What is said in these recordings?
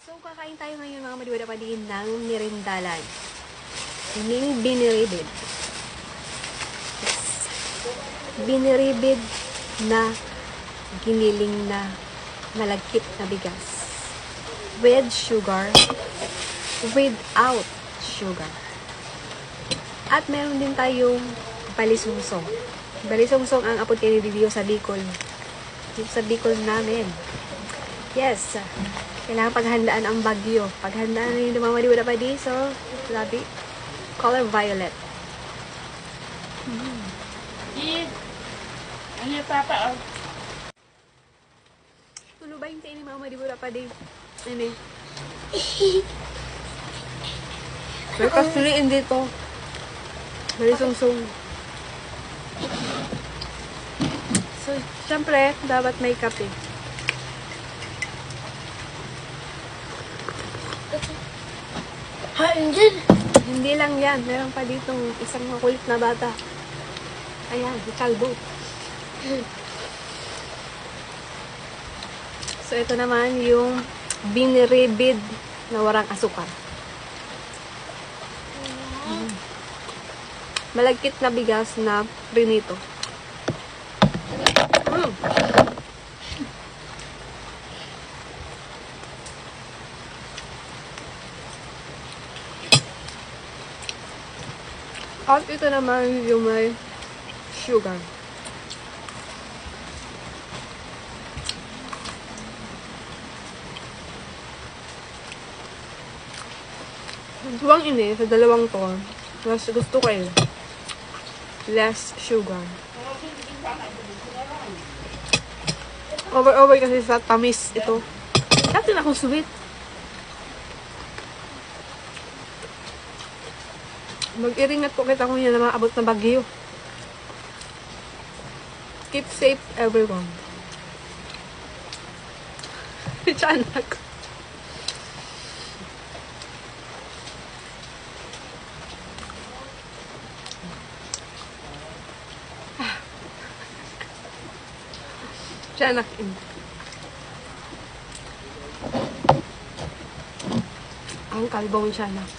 So, kakain tayo ngayon mga madiwada pa din ng merindalan. Ining biniribid. Yes. Biniribid na giniling na malagkit na bigas. With sugar. Without sugar. At meron din tayong balisungsong. Balisungsong ang apod kayo video sa Bicol. Dito sa Bicol namin. Yes. Kailangan paghandaan ang bagyo. Paghandaan na yung dumamadiwala pa di. So, labi. Color violet. Ano yung papa? Tulo ba yung kainin mga madiwala pa di? Ano eh? May kasuliin dito. Balisungsong. So, syempre, dapat may kape. Hindi lang yan. Meron pa ditong isang makulit na bata. Ayan, kalbo. So, ito naman yung biniribid na warang asukar. Malagkit na bigas na prinito. At ito naman yung may sugar. Duwang ini, sa dalawang to, mas gusto ko less sugar. Over kasi sa tamis ito. Dati na akong sweet. Mag-iringat po kita kung yan na maabot na bagyo. Keep safe, everyone. Tiyanak. Tiyanak. Ang kalbong tiyanak.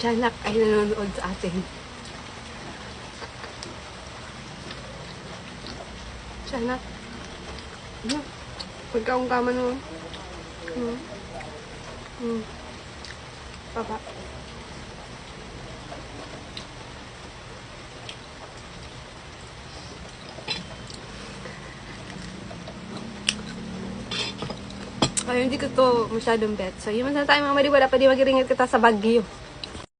Tiyanak ay nanonood sa atin. Tiyanak. Pagkaungkaman mo. Papa. Ay, hindi ko to masyadong bet. So, yun man tayo mga madiwala pa di magiringat kita sa bagyo.